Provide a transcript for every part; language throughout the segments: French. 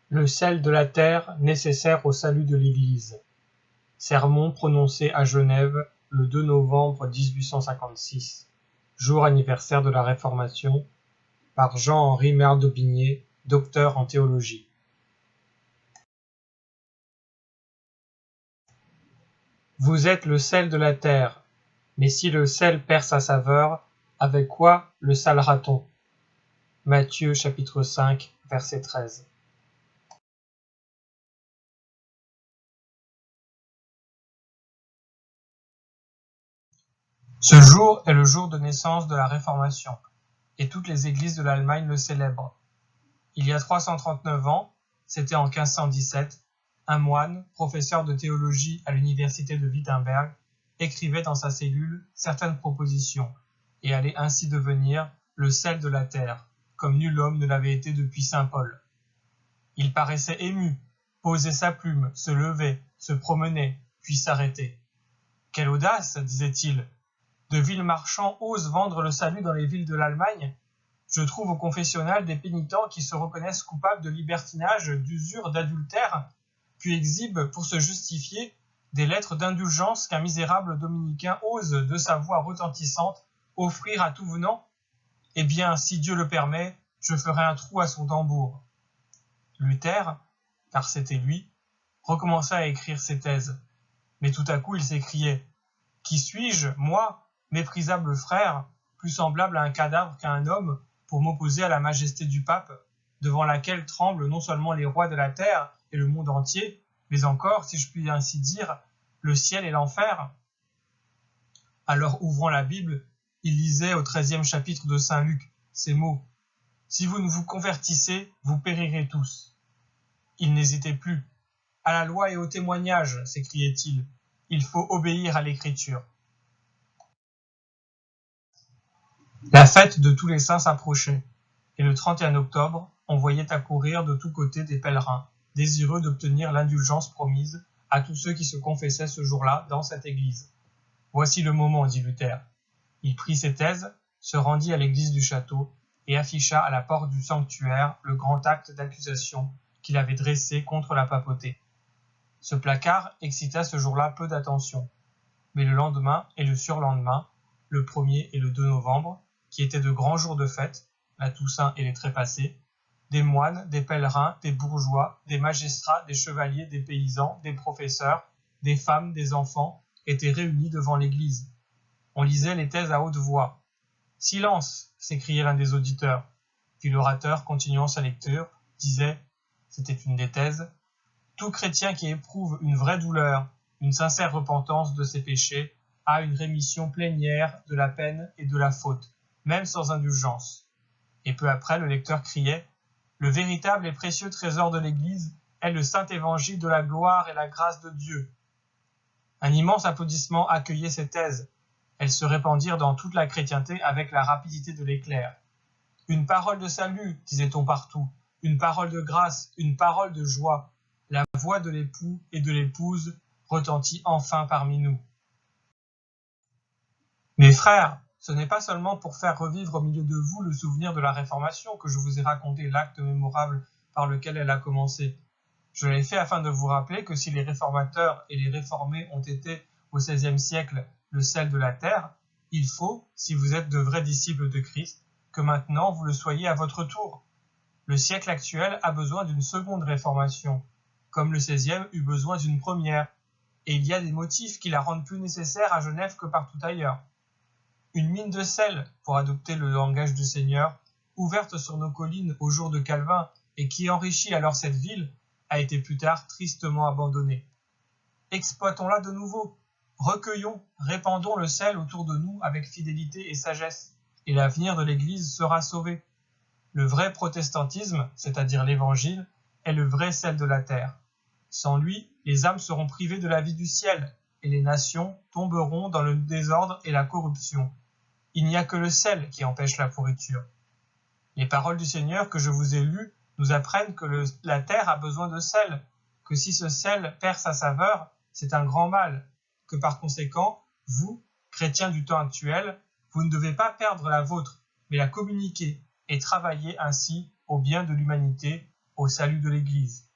Le sel de la terre nécessaire au salut de l'Église. Sermon prononcé à Genève le 2 novembre 1856, jour anniversaire de la Réformation, par Jean-Henri Merle d'Aubigné, docteur en théologie. Vous êtes le sel de la terre, mais si le sel perd sa saveur, avec quoi le salera-t-on ? Matthieu chapitre 5, verset 13. Ce jour est le jour de naissance de la Réformation, et toutes les églises de l'Allemagne le célèbrent. Il y a 339 ans, c'était en 1517, un moine, professeur de théologie à l'université de Wittenberg, écrivait dans sa cellule certaines propositions, et allait ainsi devenir le sel de la terre, comme nul homme ne l'avait été depuis saint Paul. Il paraissait ému, posait sa plume, se levait, se promenait, puis s'arrêtait. « Quelle audace !» disait-il. « De vils marchands osent vendre le salut dans les villes de l'Allemagne ? Je trouve au confessionnal des pénitents qui se reconnaissent coupables de libertinage, d'usure, d'adultère, puis exhibent, pour se justifier, des lettres d'indulgence qu'un misérable dominicain ose, de sa voix retentissante, offrir à tout venant. Eh bien, si Dieu le permet, je ferai un trou à son tambour. » Luther, car c'était lui, recommença à écrire ses thèses. Mais tout à coup il s'écriait « Qui suis-je, moi, méprisable frère, plus semblable à un cadavre qu'à un homme, pour m'opposer à la majesté du pape, devant laquelle tremblent non seulement les rois de la terre et le monde entier, mais encore, si je puis ainsi dire, le ciel et l'enfer ?» Alors, ouvrant la Bible, il lisait au 13e chapitre de saint Luc ces mots « Si vous ne vous convertissez, vous périrez tous. » Il n'hésitait plus. « À la loi et au témoignage !» s'écriait-il. « Il faut obéir à l'écriture. » La fête de tous les saints s'approchait, et le 31 octobre, on voyait accourir de tous côtés des pèlerins, désireux d'obtenir l'indulgence promise à tous ceux qui se confessaient ce jour-là dans cette église. « Voici le moment, » dit Luther. Il prit ses thèses, se rendit à l'église du château et afficha à la porte du sanctuaire le grand acte d'accusation qu'il avait dressé contre la papauté. Ce placard excita ce jour-là peu d'attention, mais le lendemain et le surlendemain, le 1er et le 2 novembre, qui étaient de grands jours de fête, la Toussaint et les Trépassés, des moines, des pèlerins, des bourgeois, des magistrats, des chevaliers, des paysans, des professeurs, des femmes, des enfants, étaient réunis devant l'église. On lisait les thèses à haute voix. « Silence !» s'écriait l'un des auditeurs. Puis l'orateur, continuant sa lecture, disait, c'était une des thèses, « Tout chrétien qui éprouve une vraie douleur, une sincère repentance de ses péchés, a une rémission plénière de la peine et de la faute, même sans indulgence. » Et peu après, le lecteur criait, « Le véritable et précieux trésor de l'Église est le saint évangile de la gloire et la grâce de Dieu. » Un immense applaudissement accueillait ces thèses. Elles se répandirent dans toute la chrétienté avec la rapidité de l'éclair. « Une parole de salut !» disait-on partout. « Une parole de grâce, une parole de joie. » La voix de l'époux et de l'épouse retentit enfin parmi nous. Mes frères, ce n'est pas seulement pour faire revivre au milieu de vous le souvenir de la Réformation que je vous ai raconté l'acte mémorable par lequel elle a commencé. Je l'ai fait afin de vous rappeler que si les réformateurs et les réformés ont été au XVIe siècle le sel de la terre, il faut, si vous êtes de vrais disciples de Christ, que maintenant vous le soyez à votre tour. Le siècle actuel a besoin d'une seconde réformation, comme le XVIe eut besoin d'une première, et il y a des motifs qui la rendent plus nécessaire à Genève que partout ailleurs. Une mine de sel, pour adopter le langage du Seigneur, ouverte sur nos collines au jour de Calvin et qui enrichit alors cette ville, a été plus tard tristement abandonnée. Exploitons-la de nouveau, recueillons, répandons le sel autour de nous avec fidélité et sagesse, et l'avenir de l'Église sera sauvé. Le vrai protestantisme, c'est-à-dire l'Évangile, est le vrai sel de la terre. Sans lui, les âmes seront privées de la vie du ciel, et les nations tomberont dans le désordre et la corruption. Il n'y a que le sel qui empêche la pourriture. Les paroles du Seigneur que je vous ai lues nous apprennent que la terre a besoin de sel, que si ce sel perd sa saveur, c'est un grand mal, que par conséquent, vous, chrétiens du temps actuel, vous ne devez pas perdre la vôtre, mais la communiquer et travailler ainsi au bien de l'humanité au salut de l'Église.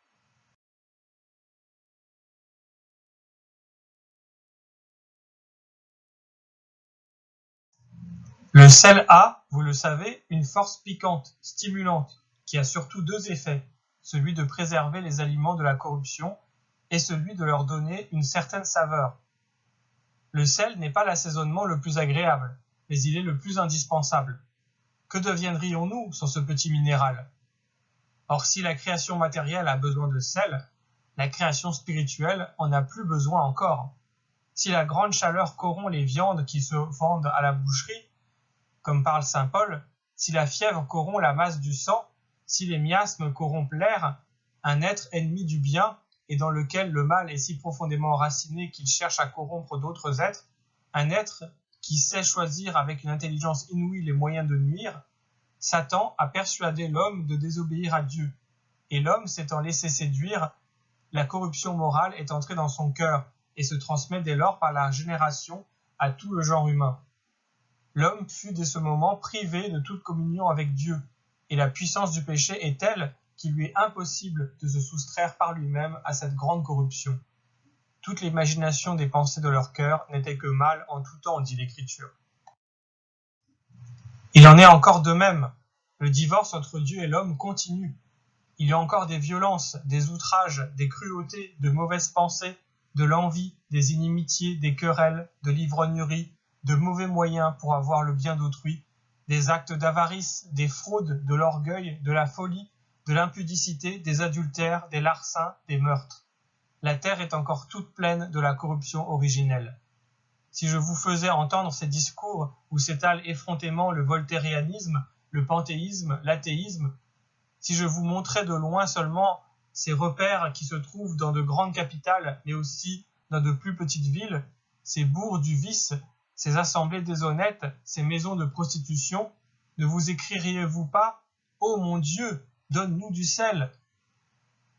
Le sel a, vous le savez, une force piquante, stimulante, qui a surtout deux effets, celui de préserver les aliments de la corruption et celui de leur donner une certaine saveur. Le sel n'est pas l'assaisonnement le plus agréable, mais il est le plus indispensable. Que deviendrions-nous sans ce petit minéral? Or, si la création matérielle a besoin de sel, la création spirituelle en a plus besoin encore. Si la grande chaleur corrompt les viandes qui se vendent à la boucherie, comme parle saint Paul, si la fièvre corrompt la masse du sang, si les miasmes corrompent l'air, un être ennemi du bien et dans lequel le mal est si profondément enraciné qu'il cherche à corrompre d'autres êtres, un être qui sait choisir avec une intelligence inouïe les moyens de nuire, Satan a persuadé l'homme de désobéir à Dieu, et l'homme s'étant laissé séduire, la corruption morale est entrée dans son cœur et se transmet dès lors par la génération à tout le genre humain. L'homme fut dès ce moment privé de toute communion avec Dieu, et la puissance du péché est telle qu'il lui est impossible de se soustraire par lui-même à cette grande corruption. Toute l'imagination des pensées de leur cœur n'était que mal en tout temps, dit l'Écriture. Il en est encore de même. Le divorce entre Dieu et l'homme continue. Il y a encore des violences, des outrages, des cruautés, de mauvaises pensées, de l'envie, des inimitiés, des querelles, de l'ivrognerie, de mauvais moyens pour avoir le bien d'autrui, des actes d'avarice, des fraudes, de l'orgueil, de la folie, de l'impudicité, des adultères, des larcins, des meurtres. La terre est encore toute pleine de la corruption originelle. Si je vous faisais entendre ces discours où s'étalent effrontément le voltairianisme, le panthéisme, l'athéisme, si je vous montrais de loin seulement ces repères qui se trouvent dans de grandes capitales, mais aussi dans de plus petites villes, ces bourgs du vice, ces assemblées déshonnêtes, ces maisons de prostitution, ne vous écrieriez-vous pas « Ô mon Dieu, donne-nous du sel !»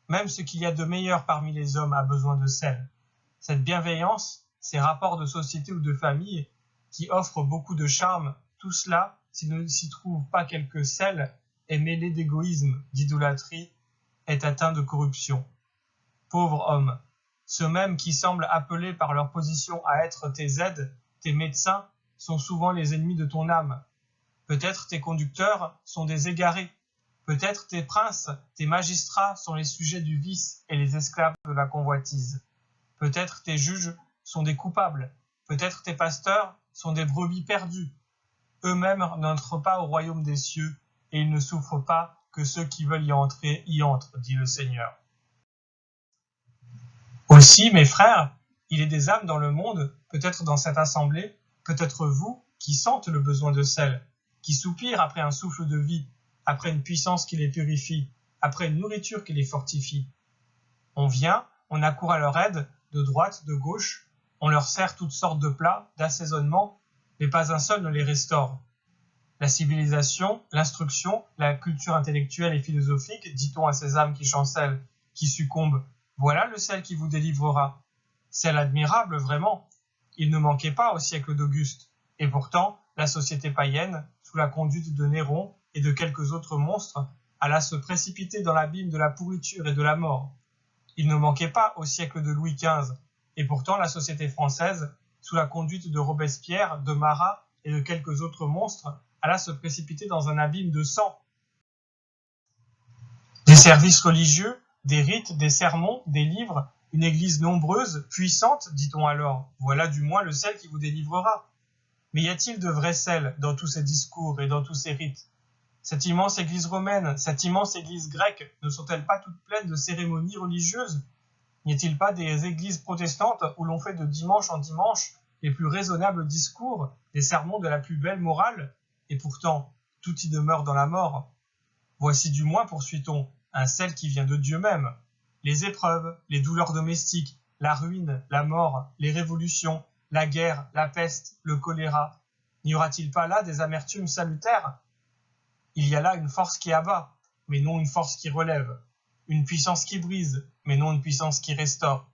Même ce qu'il y a de meilleur parmi les hommes a besoin de sel. Cette bienveillance, ces rapports de société ou de famille, qui offrent beaucoup de charme, tout cela, s'il ne s'y trouve pas quelque sel, est mêlé d'égoïsme, d'idolâtrie, est atteint de corruption. Pauvre homme, ceux mêmes qui semblent appelés par leur position à être tes aides, tes médecins, sont souvent les ennemis de ton âme. Peut-être tes conducteurs sont des égarés. Peut-être tes princes, tes magistrats sont les sujets du vice et les esclaves de la convoitise. Peut-être tes juges sont des coupables. Peut-être tes pasteurs sont des brebis perdues. Eux-mêmes n'entrent pas au royaume des cieux et ils ne souffrent pas que ceux qui veulent y entrer y entrent, dit le Seigneur. Aussi, mes frères, il est des âmes dans le monde, peut-être dans cette assemblée, peut-être vous, qui sentent le besoin de sel, qui soupirent après un souffle de vie, après une puissance qui les purifie, après une nourriture qui les fortifie. On vient, on accourt à leur aide, de droite, de gauche, on leur sert toutes sortes de plats, d'assaisonnements, mais pas un seul ne les restaure. La civilisation, l'instruction, la culture intellectuelle et philosophique, dit-on à ces âmes qui chancellent, qui succombent, voilà le sel qui vous délivrera. Sel admirable, vraiment. Il ne manquait pas au siècle d'Auguste, et pourtant, la société païenne, sous la conduite de Néron et de quelques autres monstres, alla se précipiter dans l'abîme de la pourriture et de la mort. Il ne manquait pas au siècle de Louis XV, et pourtant la société française, sous la conduite de Robespierre, de Marat et de quelques autres monstres, alla se précipiter dans un abîme de sang. Des services religieux, des rites, des sermons, des livres, une église nombreuse, puissante, dit-on alors, voilà du moins le sel qui vous délivrera. Mais y a-t-il de vrai sel dans tous ces discours et dans tous ces rites? Cette immense église romaine, cette immense église grecque, ne sont-elles pas toutes pleines de cérémonies religieuses? N'y a-t-il pas des églises protestantes où l'on fait de dimanche en dimanche les plus raisonnables discours, des sermons de la plus belle morale? Et pourtant, tout y demeure dans la mort. Voici du moins, poursuit-on, un sel qui vient de Dieu même. Les épreuves, les douleurs domestiques, la ruine, la mort, les révolutions, la guerre, la peste, le choléra. N'y aura-t-il pas là des amertumes salutaires? Il y a là une force qui abat, mais non une force qui relève. Une puissance qui brise, mais non une puissance qui restaure.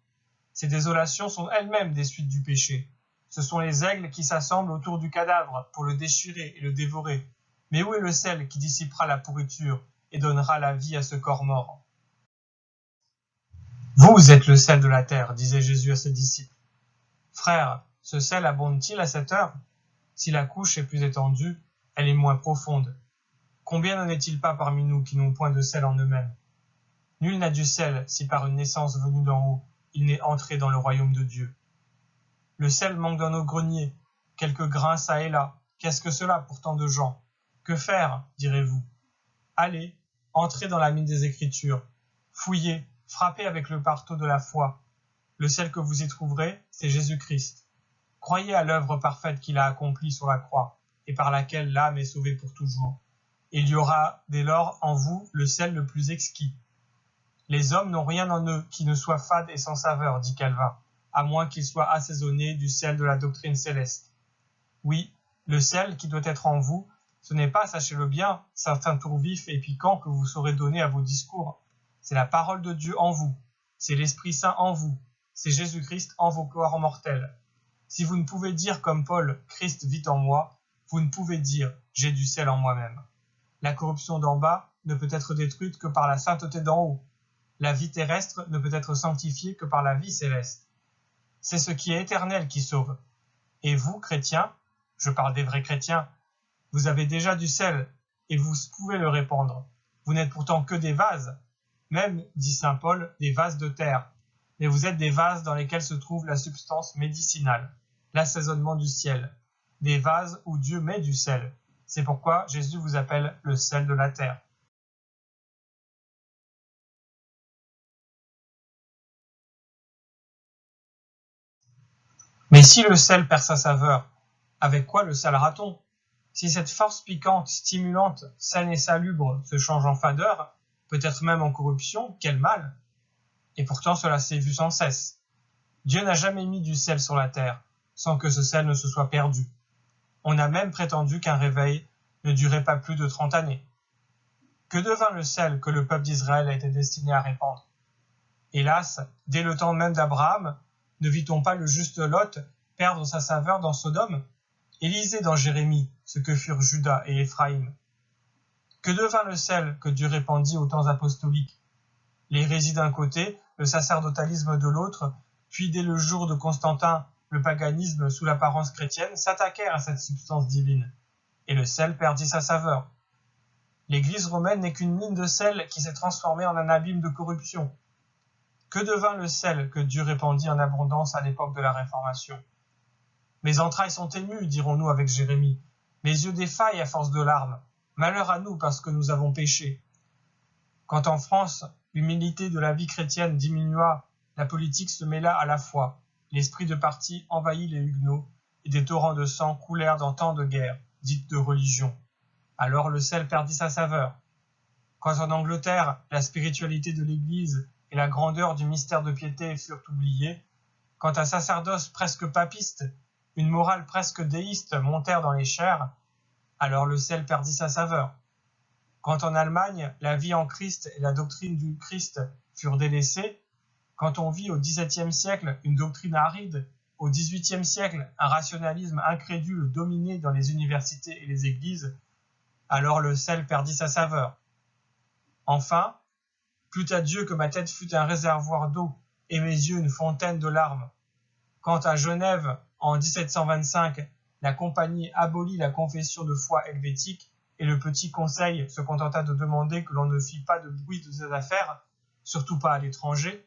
Ces désolations sont elles-mêmes des suites du péché. Ce sont les aigles qui s'assemblent autour du cadavre pour le déchirer et le dévorer. Mais où est le sel qui dissipera la pourriture et donnera la vie à ce corps mort. Vous êtes le sel de la terre, disait Jésus à ses disciples. Frères, ce sel abonde-t-il à cette heure? Si la couche est plus étendue, elle est moins profonde. Combien n'en est-il pas parmi nous qui n'ont point de sel en eux-mêmes? Nul n'a du sel si par une naissance venue d'en haut, il n'est entré dans le royaume de Dieu. Le sel manque dans nos greniers, quelques grains çà et là. Qu'est-ce que cela pour tant de gens? Que faire, direz-vous? Allez, entrez dans la mine des Écritures, fouillez, frappez avec le marteau de la foi. Le sel que vous y trouverez, c'est Jésus-Christ. Croyez à l'œuvre parfaite qu'il a accomplie sur la croix, et par laquelle l'âme est sauvée pour toujours. Il y aura dès lors en vous le sel le plus exquis. Les hommes n'ont rien en eux qui ne soit fade et sans saveur, dit Calvin, à moins qu'il soit assaisonné du sel de la doctrine céleste. Oui, le sel qui doit être en vous, ce n'est pas, sachez-le bien, certains tours vifs et piquants que vous saurez donner à vos discours. C'est la parole de Dieu en vous, c'est l'Esprit Saint en vous, c'est Jésus-Christ en vos corps mortels. Si vous ne pouvez dire comme Paul, Christ vit en moi, vous ne pouvez dire, j'ai du sel en moi-même. La corruption d'en bas ne peut être détruite que par la sainteté d'en haut. La vie terrestre ne peut être sanctifiée que par la vie céleste. C'est ce qui est éternel qui sauve. Et vous, chrétiens, je parle des vrais chrétiens, vous avez déjà du sel, et vous pouvez le répandre. Vous n'êtes pourtant que des vases, même, dit saint Paul, des vases de terre. Mais vous êtes des vases dans lesquels se trouve la substance médicinale, l'assaisonnement du ciel. Des vases où Dieu met du sel. C'est pourquoi Jésus vous appelle le sel de la terre. Mais si le sel perd sa saveur, avec quoi le salera-t-on? Si cette force piquante, stimulante, saine et salubre se change en fadeur, peut-être même en corruption, quel mal! Et pourtant cela s'est vu sans cesse. Dieu n'a jamais mis du sel sur la terre, sans que ce sel ne se soit perdu. On a même prétendu qu'un réveil ne durait pas plus de 30 années. Que devint le sel que le peuple d'Israël a été destiné à répandre? Hélas, dès le temps même d'Abraham, ne vit-on pas le juste Lot perdre sa saveur dans Sodome? Et lisez dans Jérémie ce que furent Juda et Éphraïm. Que devint le sel que Dieu répandit aux temps apostoliques? L'hérésie d'un côté, le sacerdotalisme de l'autre, puis dès le jour de Constantin, le paganisme sous l'apparence chrétienne s'attaquèrent à cette substance divine, et le sel perdit sa saveur. L'Église romaine n'est qu'une mine de sel qui s'est transformée en un abîme de corruption. Que devint le sel que Dieu répandit en abondance à l'époque de la Réformation? Mes entrailles sont émues, dirons-nous avec Jérémie. Mes yeux défaillent à force de larmes. Malheur à nous parce que nous avons péché. Quand en France, l'humilité de la vie chrétienne diminua, la politique se mêla à la foi. L'esprit de parti envahit les Huguenots et des torrents de sang coulèrent dans tant de guerres, dites de religion. Alors le sel perdit sa saveur. Quand en Angleterre, la spiritualité de l'Église et la grandeur du mystère de piété furent oubliées, quand un sacerdoce presque papiste, une morale presque déiste montèrent dans les chairs, alors le sel perdit sa saveur. Quand en Allemagne, la vie en Christ et la doctrine du Christ furent délaissées, quand on vit au XVIIe siècle une doctrine aride, au XVIIIe siècle un rationalisme incrédule dominé dans les universités et les églises, alors le sel perdit sa saveur. Enfin, plût à Dieu que ma tête fût un réservoir d'eau et mes yeux une fontaine de larmes. Quand à Genève, en 1725, la Compagnie abolit la confession de foi helvétique et le petit conseil se contenta de demander que l'on ne fît pas de bruit de ses affaires, surtout pas à l'étranger,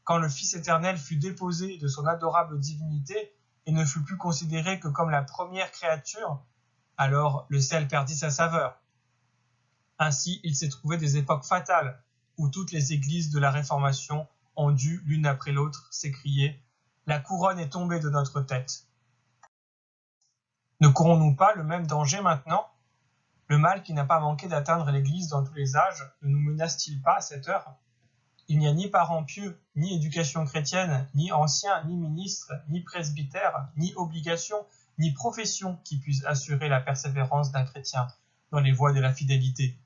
quand le Fils éternel fut déposé de son adorable divinité et ne fut plus considéré que comme la première créature, alors le sel perdit sa saveur. Ainsi, il s'est trouvé des époques fatales où toutes les églises de la Réformation ont dû, l'une après l'autre, s'écrier « La couronne est tombée de notre tête ». Ne courons-nous pas le même danger maintenant? Le mal qui n'a pas manqué d'atteindre l'Église dans tous les âges ne nous menace-t-il pas à cette heure? Il n'y a ni parents pieux, ni éducation chrétienne, ni anciens, ni ministres, ni presbytères, ni obligation, ni profession qui puisse assurer la persévérance d'un chrétien dans les voies de la fidélité.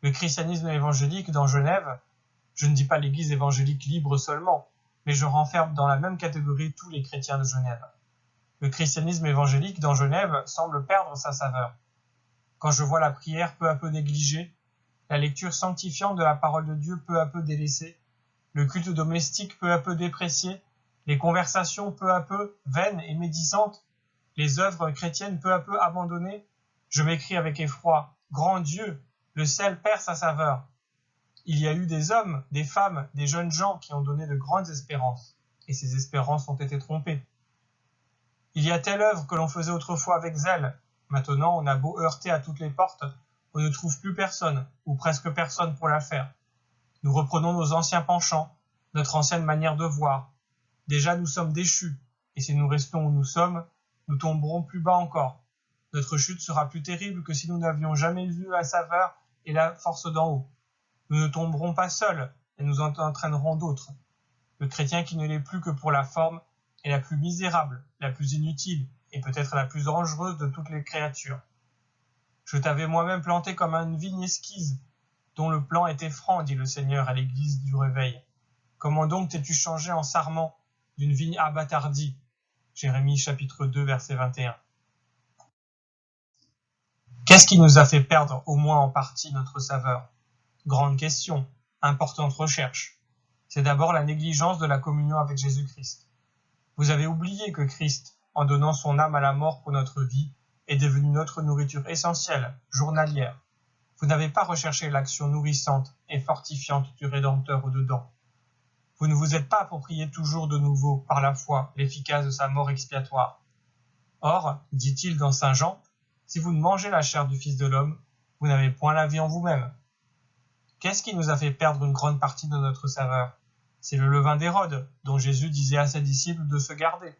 Le christianisme évangélique dans Genève, je ne dis pas l'Église évangélique libre seulement, mais je renferme dans la même catégorie tous les chrétiens de Genève. Le christianisme évangélique dans Genève semble perdre sa saveur. Quand je vois la prière peu à peu négligée, la lecture sanctifiante de la parole de Dieu peu à peu délaissée, le culte domestique peu à peu déprécié, les conversations peu à peu vaines et médisantes, les œuvres chrétiennes peu à peu abandonnées, je m'écrie avec effroi, grand Dieu, le sel perd sa saveur. Il y a eu des hommes, des femmes, des jeunes gens qui ont donné de grandes espérances, et ces espérances ont été trompées. Il y a telle œuvre que l'on faisait autrefois avec zèle, maintenant on a beau heurter à toutes les portes, on ne trouve plus personne, ou presque personne pour la faire. Nous reprenons nos anciens penchants, notre ancienne manière de voir. Déjà nous sommes déchus, et si nous restons où nous sommes, nous tomberons plus bas encore. Notre chute sera plus terrible que si nous n'avions jamais vu la saveur et la force d'en haut. Nous ne tomberons pas seuls, et nous en entraînerons d'autres. Le chrétien qui ne l'est plus que pour la forme est la plus misérable, la plus inutile, et peut-être la plus dangereuse de toutes les créatures. Je t'avais moi-même planté comme une vigne esquisse, dont le plan était franc, dit le Seigneur à l'église du réveil. Comment donc t'es-tu changé en sarment d'une vigne abattardie? Jérémie chapitre 2, verset 21. Qu'est-ce qui nous a fait perdre, au moins en partie, notre saveur? Grande question, importante recherche. C'est d'abord la négligence de la communion avec Jésus-Christ. Vous avez oublié que Christ, en donnant son âme à la mort pour notre vie, est devenu notre nourriture essentielle, journalière. Vous n'avez pas recherché l'action nourrissante et fortifiante du Rédempteur au-dedans. Vous ne vous êtes pas approprié toujours de nouveau, par la foi, l'efficace de sa mort expiatoire. Or, dit-il dans Saint Jean, si vous ne mangez la chair du Fils de l'homme, vous n'avez point la vie en vous-même. Qu'est-ce qui nous a fait perdre une grande partie de notre saveur? C'est le levain d'Hérode, dont Jésus disait à ses disciples de se garder,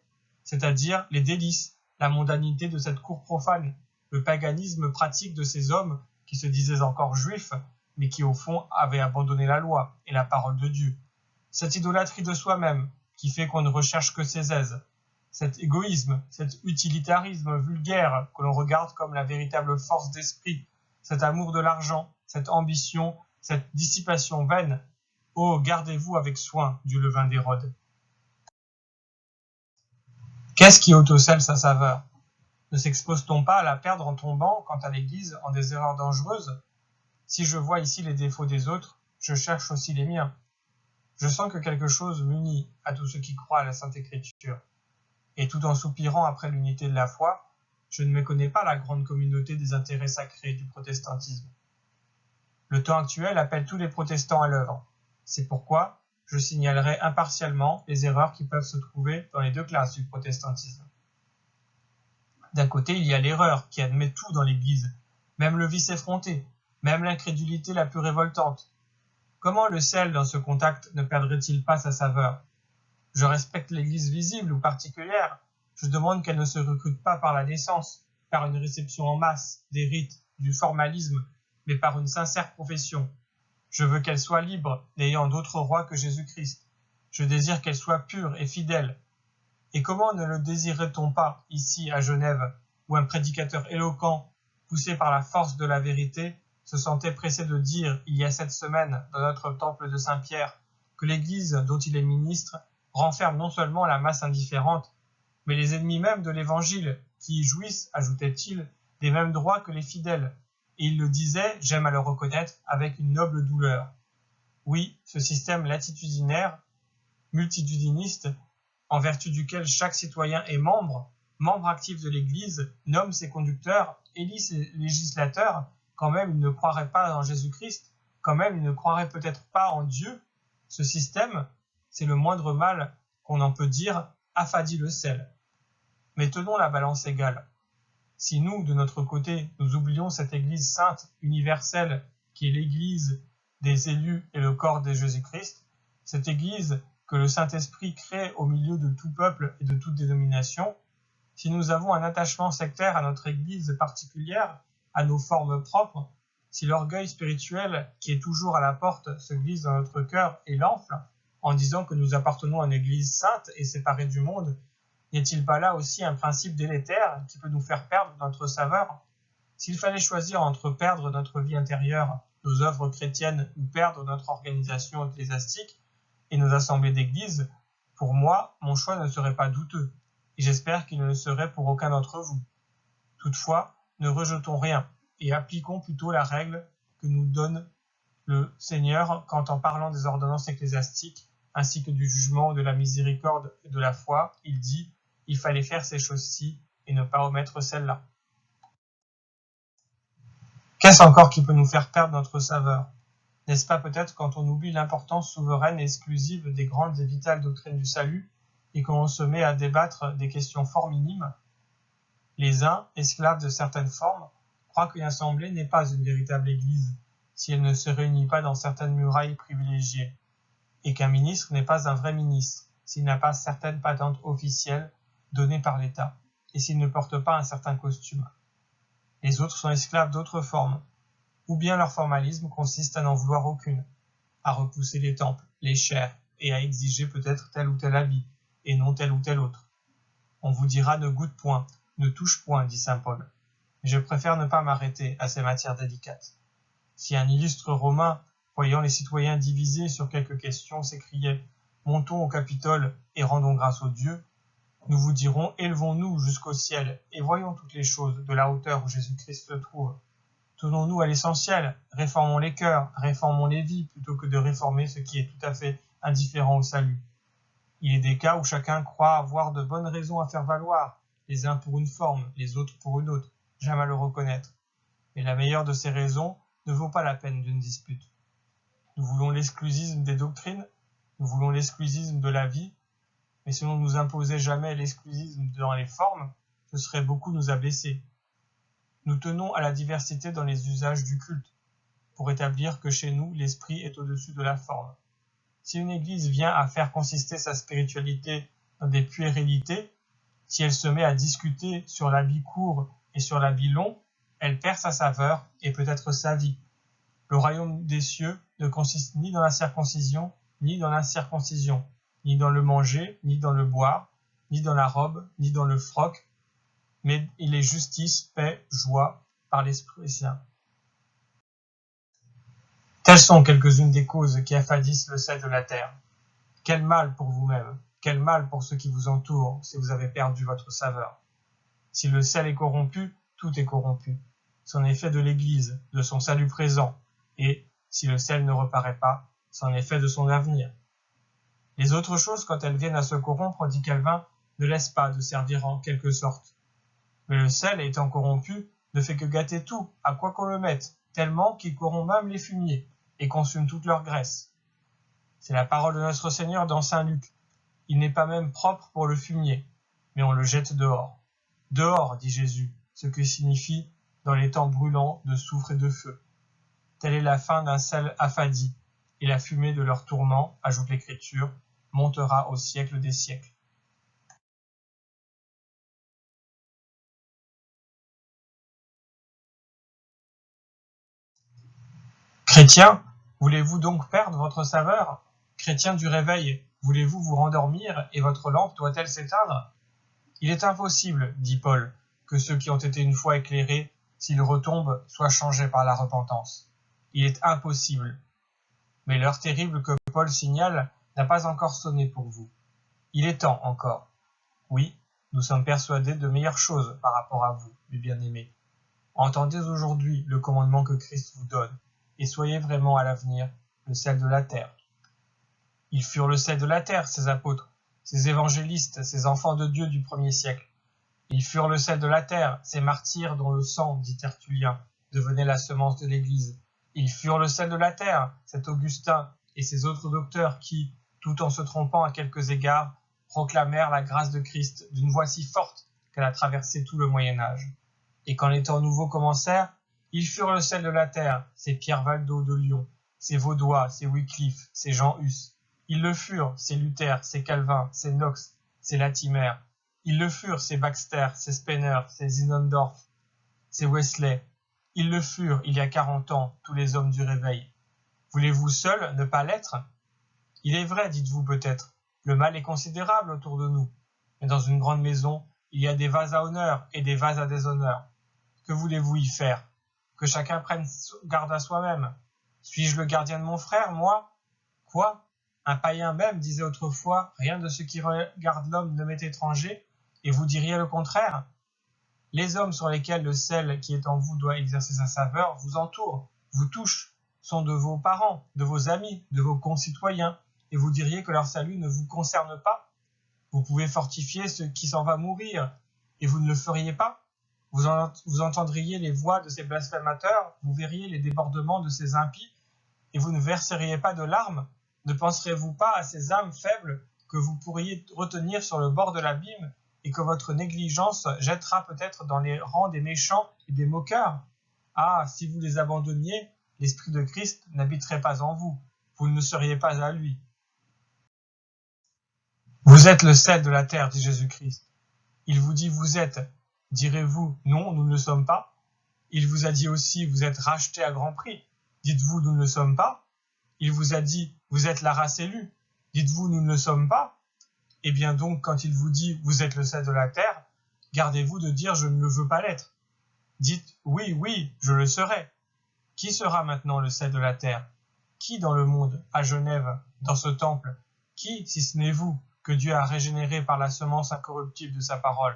c'est-à-dire les délices, la mondanité de cette cour profane, le paganisme pratique de ces hommes qui se disaient encore juifs, mais qui au fond avaient abandonné la loi et la parole de Dieu. Cette idolâtrie de soi-même, qui fait qu'on ne recherche que ses aises, cet égoïsme, cet utilitarisme vulgaire que l'on regarde comme la véritable force d'esprit, cet amour de l'argent, cette ambition, cette dissipation vaine, oh, gardez-vous avec soin du levain d'Hérode. Qu'est-ce qui ôte au sel sa saveur? Ne s'expose-t-on pas à la perdre en tombant, quant à l'Église, en des erreurs dangereuses? Si je vois ici les défauts des autres, je cherche aussi les miens. Je sens que quelque chose m'unit à tous ceux qui croient à la Sainte Écriture. Et tout en soupirant après l'unité de la foi, je ne méconnais pas la grande communauté des intérêts sacrés du protestantisme. Le temps actuel appelle tous les protestants à l'œuvre. C'est pourquoi je signalerai impartialement les erreurs qui peuvent se trouver dans les deux classes du protestantisme. D'un côté, il y a l'erreur qui admet tout dans l'Église, même le vice effronté, même l'incrédulité la plus révoltante. Comment le sel dans ce contact ne perdrait-il pas sa saveur? Je respecte l'Église visible ou particulière, je demande qu'elle ne se recrute pas par la naissance, par une réception en masse, des rites, du formalisme, mais par une sincère profession. Je veux qu'elle soit libre, n'ayant d'autre roi que Jésus-Christ. Je désire qu'elle soit pure et fidèle. Et comment ne le désirerait-on pas, ici, à Genève, où un prédicateur éloquent, poussé par la force de la vérité, se sentait pressé de dire, il y a 7 semaines, dans notre temple de Saint-Pierre, que l'Église dont il est ministre renferme non seulement la masse indifférente, mais les ennemis même de l'Évangile, qui y jouissent, ajoutait-il, des mêmes droits que les fidèles. Et il le disait, j'aime à le reconnaître, avec une noble douleur. Oui, ce système latitudinaire, multitudiniste, en vertu duquel chaque citoyen est membre actif de l'Église, nomme ses conducteurs, élit ses législateurs, quand même il ne croirait pas en Jésus-Christ, quand même il ne croirait peut-être pas en Dieu, ce système, c'est le moindre mal qu'on en peut dire, affadit le sel. Mais tenons la balance égale. Si nous, de notre côté, nous oublions cette Église sainte, universelle, qui est l'Église des élus et le corps de Jésus-Christ, cette Église que le Saint-Esprit crée au milieu de tout peuple et de toute dénomination, si nous avons un attachement sectaire à notre Église particulière, à nos formes propres, si l'orgueil spirituel qui est toujours à la porte se glisse dans notre cœur et l'enfle, en disant que nous appartenons à une Église sainte et séparée du monde, n'y a-t-il pas là aussi un principe délétère qui peut nous faire perdre notre saveur? S'il fallait choisir entre perdre notre vie intérieure, nos œuvres chrétiennes, ou perdre notre organisation ecclésiastique et nos assemblées d'église, pour moi, mon choix ne serait pas douteux, et j'espère qu'il ne le serait pour aucun d'entre vous. Toutefois, ne rejetons rien, et appliquons plutôt la règle que nous donne le Seigneur quand, en parlant des ordonnances ecclésiastiques, ainsi que du jugement, de la miséricorde et de la foi, il dit « Il fallait faire ces choses-ci et ne pas omettre celles-là ». Qu'est-ce encore qui peut nous faire perdre notre saveur? N'est-ce pas peut-être quand on oublie l'importance souveraine et exclusive des grandes et vitales doctrines du salut et qu'on se met à débattre des questions fort minimes? Les uns, esclaves de certaines formes, croient qu'une assemblée n'est pas une véritable église si elle ne se réunit pas dans certaines murailles privilégiées, et qu'un ministre n'est pas un vrai ministre s'il n'a pas certaines patentes officielles données par l'État et s'il ne porte pas un certain costume. Les autres sont esclaves d'autres formes, ou bien leur formalisme consiste à n'en vouloir aucune, à repousser les temples, les chaires, et à exiger peut-être tel ou tel habit, et non tel ou tel autre. On vous dira ne goûte point, ne touche point, dit saint Paul. Mais je préfère ne pas m'arrêter à ces matières délicates. Si un illustre Romain, voyant les citoyens divisés sur quelques questions, s'écriait « Montons au Capitole et rendons grâce aux dieux », nous vous dirons « Élevons-nous jusqu'au ciel et voyons toutes les choses de la hauteur où Jésus-Christ se trouve. Tenons-nous à l'essentiel, réformons les cœurs, réformons les vies, plutôt que de réformer ce qui est tout à fait indifférent au salut. Il est des cas où chacun croit avoir de bonnes raisons à faire valoir, les uns pour une forme, les autres pour une autre, j'aime à le reconnaître. Mais la meilleure de ces raisons ne vaut pas la peine d'une dispute. Nous voulons l'exclusisme des doctrines, nous voulons l'exclusisme de la vie, mais si l'on ne nous imposait jamais l'exclusisme dans les formes, ce serait beaucoup nous abaisser. Nous tenons à la diversité dans les usages du culte, pour établir que chez nous, l'esprit est au-dessus de la forme. Si une église vient à faire consister sa spiritualité dans des puérilités, si elle se met à discuter sur l'habit court et sur l'habit long, elle perd sa saveur et peut-être sa vie. Le royaume des cieux ne consiste ni dans la circoncision, ni dans l'incirconcision, ni dans le manger, ni dans le boire, ni dans la robe, ni dans le froc, mais il est justice, paix, joie, par l'Esprit Saint. Telles sont quelques-unes des causes qui affadissent le sel de la terre. Quel mal pour vous-même, quel mal pour ceux qui vous entourent si vous avez perdu votre saveur. Si le sel est corrompu, tout est corrompu. C'en est fait de l'Église, de son salut présent, et, si le sel ne reparaît pas, c'en est fait de son avenir. Les autres choses, quand elles viennent à se corrompre, dit Calvin, ne laissent pas de servir en quelque sorte. Mais le sel, étant corrompu, ne fait que gâter tout, à quoi qu'on le mette, tellement qu'il corrompt même les fumiers, et consume toute leur graisse. C'est la parole de notre Seigneur dans saint Luc. Il n'est pas même propre pour le fumier, mais on le jette dehors. Dehors, dit Jésus, ce que signifie dans les temps brûlants de soufre et de feu. Telle est la fin d'un sel affadi, et la fumée de leur tourment, ajoute l'Écriture, montera au siècle des siècles. Chrétiens, voulez-vous donc perdre votre saveur? Chrétiens du réveil, voulez-vous vous rendormir et votre lampe doit-elle s'éteindre? Il est impossible, dit Paul, que ceux qui ont été une fois éclairés, s'ils retombent, soient changés par la repentance. Il est impossible. Mais l'heure terrible que Paul signale n'a pas encore sonné pour vous. Il est temps encore. Oui, nous sommes persuadés de meilleures choses par rapport à vous, mes bien-aimés. Entendez aujourd'hui le commandement que Christ vous donne, et soyez vraiment à l'avenir le sel de la terre. Ils furent le sel de la terre, ces apôtres, ces évangélistes, ces enfants de Dieu du premier siècle. Ils furent le sel de la terre, ces martyrs dont le sang, dit Tertullien, devenait la semence de l'Église. Ils furent le sel de la terre, cet Augustin et ces autres docteurs qui, tout en se trompant à quelques égards, proclamèrent la grâce de Christ d'une voix si forte qu'elle a traversé tout le Moyen-Âge. Et quand les temps nouveaux commencèrent, ils furent le sel de la terre, ces Pierre Valdo de Lyon, ces Vaudois, ces Wycliffe, ces Jean Hus. Ils le furent, ces Luther, ces Calvin, ces Knox, ces Latimer. Ils le furent, ces Baxter, ces Spener, ces Zinzendorf, ces Wesley. Ils le furent, il y a 40 ans, tous les hommes du réveil. Voulez-vous seuls ne pas l'être? Il est vrai, dites-vous peut-être, le mal est considérable autour de nous. Mais dans une grande maison, il y a des vases à honneur et des vases à déshonneur. Que voulez-vous y faire? Que chacun prenne garde à soi-même. Suis-je le gardien de mon frère, moi? Quoi? Un païen même disait autrefois, rien de ce qui regarde l'homme ne m'est étranger, et vous diriez le contraire? Les hommes sur lesquels le sel qui est en vous doit exercer sa saveur vous entourent, vous touchent. sont de vos parents, de vos amis, de vos concitoyens, et vous diriez que leur salut ne vous concerne pas? Vous pouvez fortifier ce qui s'en va mourir, et vous ne le feriez pas? Vous entendriez les voix de ces blasphémateurs, vous verriez les débordements de ces impies, et vous ne verseriez pas de larmes? Ne penserez-vous pas à ces âmes faibles que vous pourriez retenir sur le bord de l'abîme, et que votre négligence jettera peut-être dans les rangs des méchants et des moqueurs? Ah, si vous les abandonniez, l'Esprit de Christ n'habiterait pas en vous, vous ne seriez pas à lui. Vous êtes le sel de la terre, dit Jésus-Christ. Il vous dit, vous êtes. Direz-vous, non, nous ne le sommes pas? Il vous a dit aussi, vous êtes rachetés à grand prix. Dites-vous, nous ne le sommes pas? Il vous a dit, vous êtes la race élue. Dites-vous, nous ne le sommes pas? Eh bien donc, quand il vous dit, vous êtes le sel de la terre, gardez-vous de dire, je ne le veux pas l'être. Dites, oui, oui, je le serai. Qui sera maintenant le sel de la terre? Qui dans le monde, à Genève, dans ce temple? Qui, si ce n'est vous, que Dieu a régénéré par la semence incorruptible de sa parole?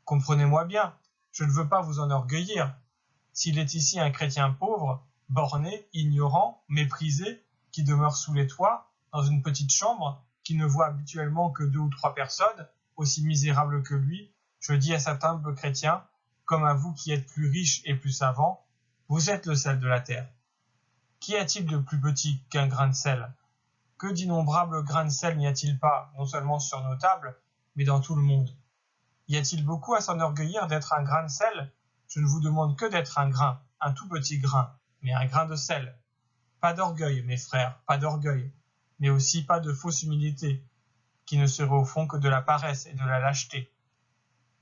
Comprenez-moi bien, je ne veux pas vous enorgueillir. S'il est ici un chrétien pauvre, borné, ignorant, méprisé, qui demeure sous les toits, dans une petite chambre, qui ne voit habituellement que 2 ou 3 personnes, aussi misérables que lui, je dis à cet humble chrétien, comme à vous qui êtes plus riches et plus savants, vous êtes le sel de la terre. Qu'y a-t-il de plus petit qu'un grain de sel? Que d'innombrables grains de sel n'y a-t-il pas, non seulement sur nos tables, mais dans tout le monde? Y a-t-il beaucoup à s'enorgueillir d'être un grain de sel? Je ne vous demande que d'être un grain, un tout petit grain, mais un grain de sel. Pas d'orgueil, mes frères, pas d'orgueil, mais aussi pas de fausse humilité, qui ne serait au fond que de la paresse et de la lâcheté.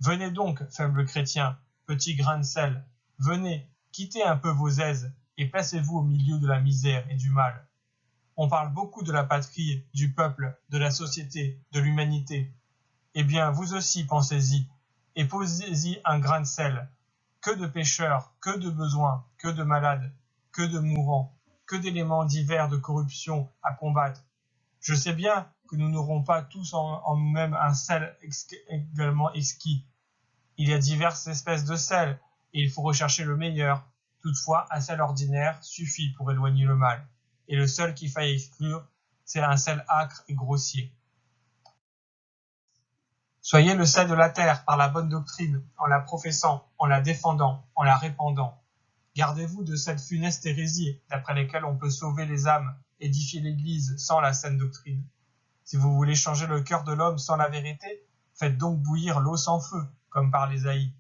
Venez donc, faibles chrétiens, petits grains de sel, venez, quittez un peu vos aises et placez-vous au milieu de la misère et du mal. On parle beaucoup de la patrie, du peuple, de la société, de l'humanité. Eh bien, vous aussi pensez-y, et posez-y un grain de sel. Que de pécheurs, que de besoins, que de malades, que de mourants, que d'éléments divers de corruption à combattre. Je sais bien que nous n'aurons pas tous en nous-mêmes un sel également exquis. Il y a diverses espèces de sel, et il faut rechercher le meilleur. Toutefois, un sel ordinaire suffit pour éloigner le mal. Et le seul qu'il faille exclure, c'est un sel âcre et grossier. Soyez le sel de la terre par la bonne doctrine, en la professant, en la défendant, en la répandant. Gardez-vous de cette funeste hérésie, d'après laquelle on peut sauver les âmes, édifier l'Église sans la saine doctrine. Si vous voulez changer le cœur de l'homme sans la vérité, faites donc bouillir l'eau sans feu, comme parle Ésaïe.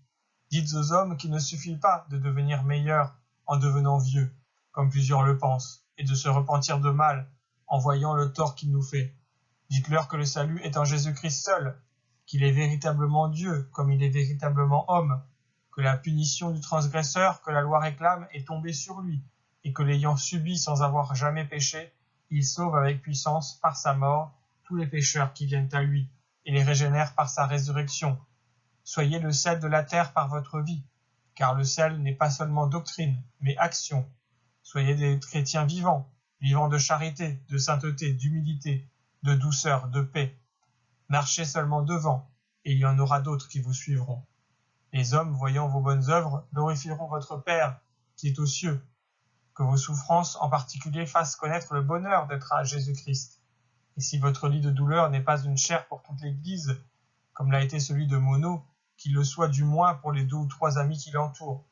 Dites aux hommes qu'il ne suffit pas de devenir meilleurs en devenant vieux, comme plusieurs le pensent, et de se repentir de mal en voyant le tort qu'il nous fait. Dites-leur que le salut est en Jésus-Christ seul, qu'il est véritablement Dieu comme il est véritablement homme, que la punition du transgresseur que la loi réclame est tombée sur lui, et que l'ayant subi sans avoir jamais péché, il sauve avec puissance par sa mort tous les pécheurs qui viennent à lui, et les régénère par sa résurrection. Soyez le sel de la terre par votre vie, car le sel n'est pas seulement doctrine, mais action. Soyez des chrétiens vivants, vivants de charité, de sainteté, d'humilité, de douceur, de paix. Marchez seulement devant, et il y en aura d'autres qui vous suivront. Les hommes, voyant vos bonnes œuvres, glorifieront votre Père, qui est aux cieux. Que vos souffrances en particulier fassent connaître le bonheur d'être à Jésus-Christ. Et si votre lit de douleur n'est pas une chair pour toute l'Église, comme l'a été celui de Monod, qu'il le soit du moins pour les 2 ou 3 amis qui l'entourent.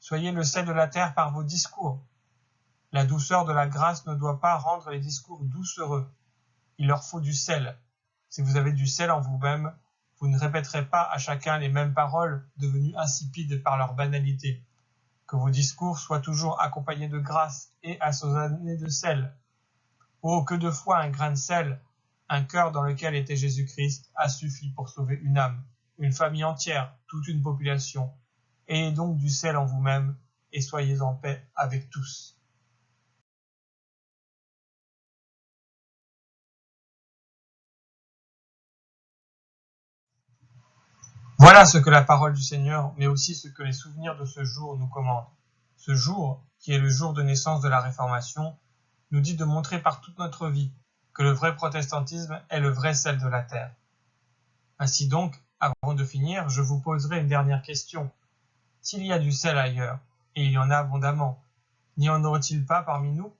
Soyez le sel de la terre par vos discours. La douceur de la grâce ne doit pas rendre les discours doucereux. Il leur faut du sel. Si vous avez du sel en vous-même, vous ne répéterez pas à chacun les mêmes paroles devenues insipides par leur banalité. Que vos discours soient toujours accompagnés de grâce et assaisonnés de sel. Oh, que de fois un grain de sel, un cœur dans lequel était Jésus-Christ, a suffi pour sauver une âme, une famille entière, toute une population. Ayez donc du sel en vous-même et soyez en paix avec tous. Voilà ce que la parole du Seigneur, mais aussi ce que les souvenirs de ce jour nous commandent. Ce jour, qui est le jour de naissance de la Réformation, nous dit de montrer par toute notre vie que le vrai protestantisme est le vrai sel de la terre. Ainsi donc, avant de finir, je vous poserai une dernière question. S'il y a du sel ailleurs, et il y en a abondamment, N'y en aurait-il pas parmi nous?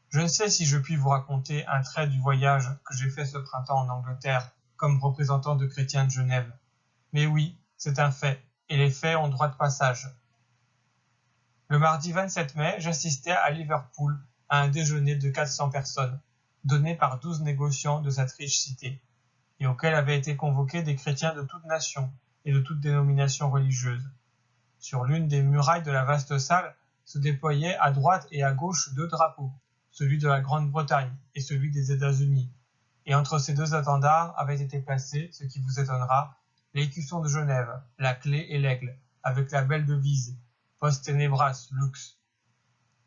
Je ne sais si je puis vous raconter un trait du voyage que j'ai fait ce printemps en Angleterre comme représentant de chrétiens de Genève. Mais oui, c'est un fait, et les faits ont droit de passage. Le mardi 27 mai, j'assistais à Liverpool à un déjeuner de 400 personnes, donné par 12 négociants de cette riche cité, et auquel avaient été convoqués des chrétiens de toutes nations et de toutes dénominations religieuses. Sur l'une des murailles de la vaste salle se déployaient à droite et à gauche 2 drapeaux, celui de la Grande-Bretagne et celui des États-Unis. Et entre ces 2 étendards avait été placé, ce qui vous étonnera, l'écusson de Genève, la clé et l'aigle, avec la belle devise « Post tenebras lux ».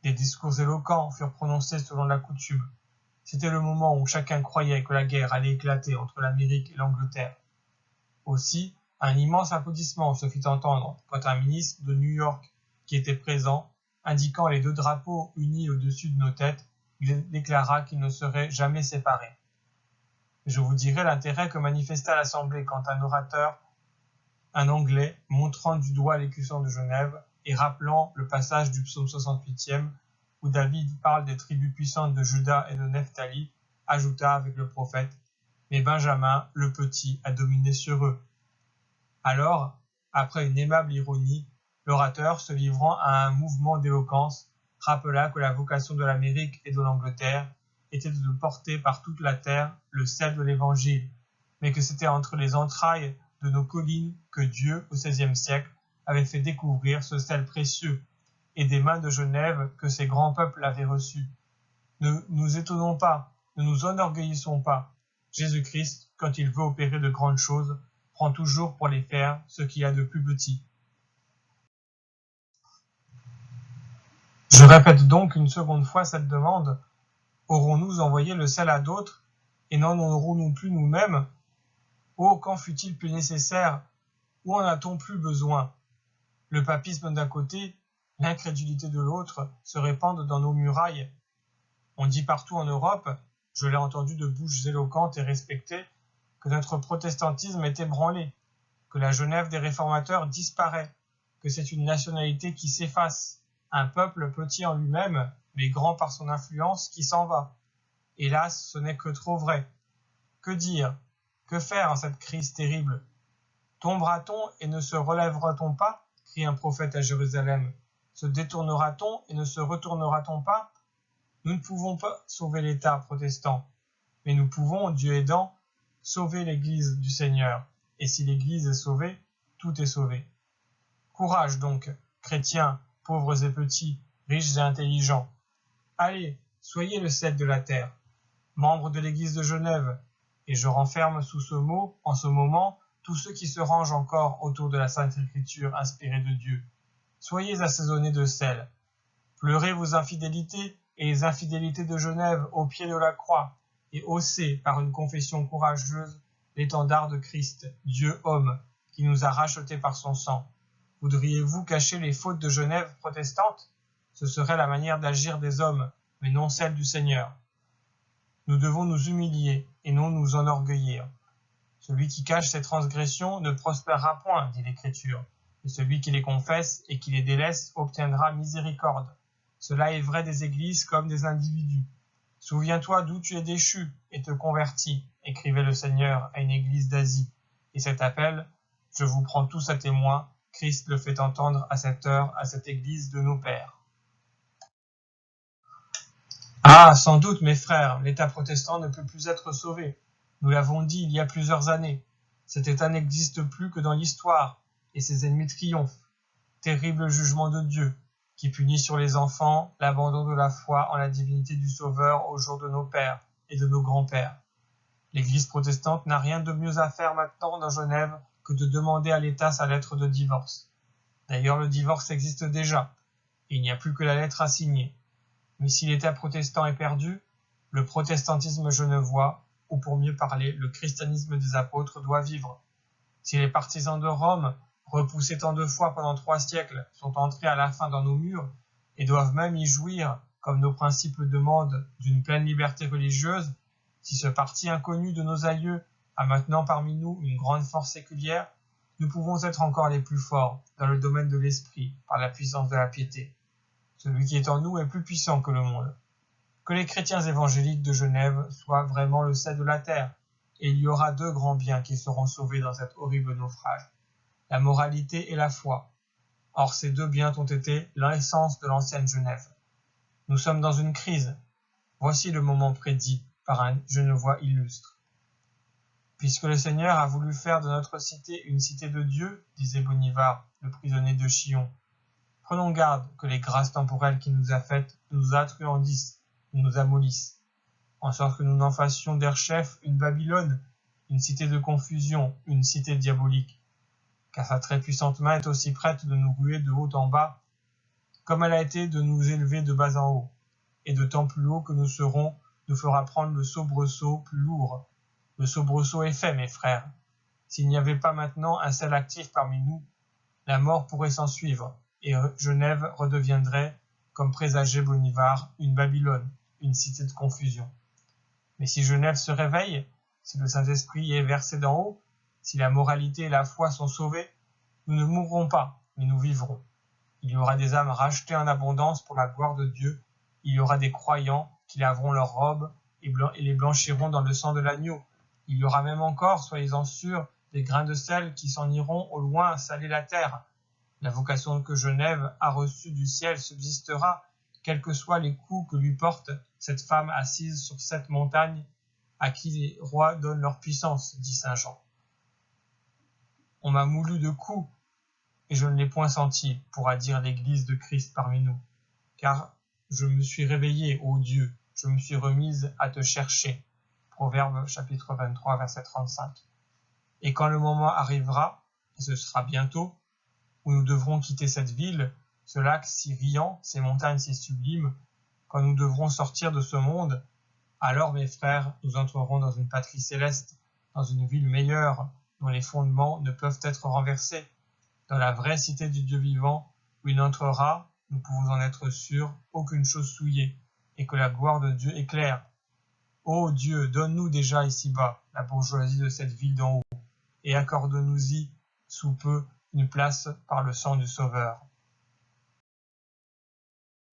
Des discours éloquents furent prononcés selon la coutume. C'était le moment où chacun croyait que la guerre allait éclater entre l'Amérique et l'Angleterre. Aussi, un immense applaudissement se fit entendre quand un ministre de New York, qui était présent, indiquant les 2 drapeaux unis au-dessus de nos têtes, déclara qu'ils ne seraient jamais séparés. Je vous dirai l'intérêt que manifesta l'Assemblée quand un orateur, un Anglais, montrant du doigt l'écusson de Genève et rappelant le passage du psaume 68e où David parle des tribus puissantes de Juda et de Nephtali, ajouta avec le prophète « Mais Benjamin, le petit, a dominé sur eux ». Alors, après une aimable ironie, l'orateur, se livrant à un mouvement d'éloquence, rappela que la vocation de l'Amérique et de l'Angleterre était de porter par toute la terre le sel de l'Évangile, mais que c'était entre les entrailles de nos collines que Dieu, au XVIe siècle, avait fait découvrir ce sel précieux, et des mains de Genève que ces grands peuples avaient reçu. Ne nous étonnons pas, ne nous enorgueillissons pas. Jésus-Christ, quand il veut opérer de grandes choses, prend toujours pour les faire ce qu'il y a de plus petit. Je répète donc une seconde fois cette demande. Aurons-nous envoyé le sel à d'autres, et n'en aurons-nous plus nous-mêmes? Oh, quand fut-il plus nécessaire? Où en a-t-on plus besoin? Le papisme d'un côté, l'incrédulité de l'autre se répandent dans nos murailles. On dit partout en Europe, je l'ai entendu de bouches éloquentes et respectées, que notre protestantisme est ébranlé, que la Genève des réformateurs disparaît, que c'est une nationalité qui s'efface, un peuple petit en lui-même, mais grand par son influence, qui s'en va. Hélas, ce n'est que trop vrai. Que dire? Que faire en cette crise terrible? Tombera-t-on et ne se relèvera-t-on pas? Crie un prophète à Jérusalem. Se détournera-t-on et ne se retournera-t-on pas? Nous ne pouvons pas sauver l'État protestant, mais nous pouvons, Dieu aidant, sauver l'Église du Seigneur. Et si l'Église est sauvée, tout est sauvé. Courage donc, chrétiens, pauvres et petits, riches et intelligents. Allez, soyez le sel de la terre, membres de l'Église de Genève, et je renferme sous ce mot, en ce moment, tous ceux qui se rangent encore autour de la Sainte Écriture inspirée de Dieu. Soyez assaisonnés de sel. Pleurez vos infidélités et les infidélités de Genève au pied de la croix, et haussez par une confession courageuse l'étendard de Christ, Dieu homme, qui nous a rachetés par son sang. Voudriez-vous cacher les fautes de Genève protestante? Ce serait la manière d'agir des hommes, mais non celle du Seigneur. Nous devons nous humilier et non nous enorgueillir. Celui qui cache ses transgressions ne prospérera point, dit l'Écriture, et celui qui les confesse et qui les délaisse obtiendra miséricorde. Cela est vrai des églises comme des individus. Souviens-toi d'où tu es déchu et te convertis, écrivait le Seigneur à une église d'Asie. Et cet appel, je vous prends tous à témoin, Christ le fait entendre à cette heure à cette église de nos pères. Ah, sans doute, mes frères, l'État protestant ne peut plus être sauvé. Nous l'avons dit il y a plusieurs années. Cet État n'existe plus que dans l'histoire, et ses ennemis triomphent. Terrible jugement de Dieu, qui punit sur les enfants l'abandon de la foi en la divinité du Sauveur au jour de nos pères et de nos grands-pères. L'Église protestante n'a rien de mieux à faire maintenant dans Genève que de demander à l'État sa lettre de divorce. D'ailleurs, le divorce existe déjà, et il n'y a plus que la lettre à signer. Mais si l'État protestant est perdu, le protestantisme genevois, ou pour mieux parler, le christianisme des apôtres, doit vivre. Si les partisans de Rome, repoussés tant de fois pendant 3 siècles, sont entrés à la fin dans nos murs, et doivent même y jouir, comme nos principes le demandent, d'une pleine liberté religieuse, si ce parti inconnu de nos aïeux a maintenant parmi nous une grande force séculière, nous pouvons être encore les plus forts dans le domaine de l'esprit par la puissance de la piété. Celui qui est en nous est plus puissant que le monde. Que les chrétiens évangéliques de Genève soient vraiment le sel de la terre, et il y aura deux grands biens qui seront sauvés dans cet horrible naufrage, la moralité et la foi. Or ces deux biens ont été l'essence de l'ancienne Genève. Nous sommes dans une crise. Voici le moment prédit par un Genevois illustre. Puisque le Seigneur a voulu faire de notre cité une cité de Dieu, disait Bonivard, le prisonnier de Chillon, prenons garde que les grâces temporelles qu'il nous a faites nous attruandissent, nous amollissent, en sorte que nous n'en fassions d'Erchef une Babylone, une cité de confusion, une cité diabolique, car sa très puissante main est aussi prête de nous ruer de haut en bas, comme elle a été de nous élever de bas en haut, et de temps plus haut que nous serons, nous fera prendre le soubresaut plus lourd. Le soubresaut est fait, mes frères. S'il n'y avait pas maintenant un seul actif parmi nous, la mort pourrait s'en suivre, et Genève redeviendrait, comme présageait Bonivard, une Babylone, une cité de confusion. Mais si Genève se réveille, si le Saint-Esprit est versé d'en haut, si la moralité et la foi sont sauvées, nous ne mourrons pas, mais nous vivrons. Il y aura des âmes rachetées en abondance pour la gloire de Dieu, il y aura des croyants qui laveront leurs robes et les blanchiront dans le sang de l'agneau. Il y aura même encore, soyez-en sûrs, des grains de sel qui s'en iront au loin saler la terre. La vocation que Genève a reçue du ciel subsistera, quels que soient les coups que lui porte cette femme assise sur cette montagne, à qui les rois donnent leur puissance, dit saint Jean. On m'a moulu de coups, et je ne l'ai point senti, pourra dire l'Église de Christ parmi nous, car je me suis réveillée, ô Dieu, je me suis remise à te chercher. Proverbe chapitre 23, verset 35. Et quand le moment arrivera, et ce sera bientôt, où nous devrons quitter cette ville, ce lac si riant, ces montagnes si sublimes, quand nous devrons sortir de ce monde, alors, mes frères, nous entrerons dans une patrie céleste, dans une ville meilleure, dont les fondements ne peuvent être renversés, dans la vraie cité du Dieu vivant, où il entrera, nous pouvons en être sûrs, aucune chose souillée, et que la gloire de Dieu éclaire. Ô Dieu, donne-nous déjà ici-bas la bourgeoisie de cette ville d'en haut, et accorde-nous-y, sous peu, une place par le sang du Sauveur.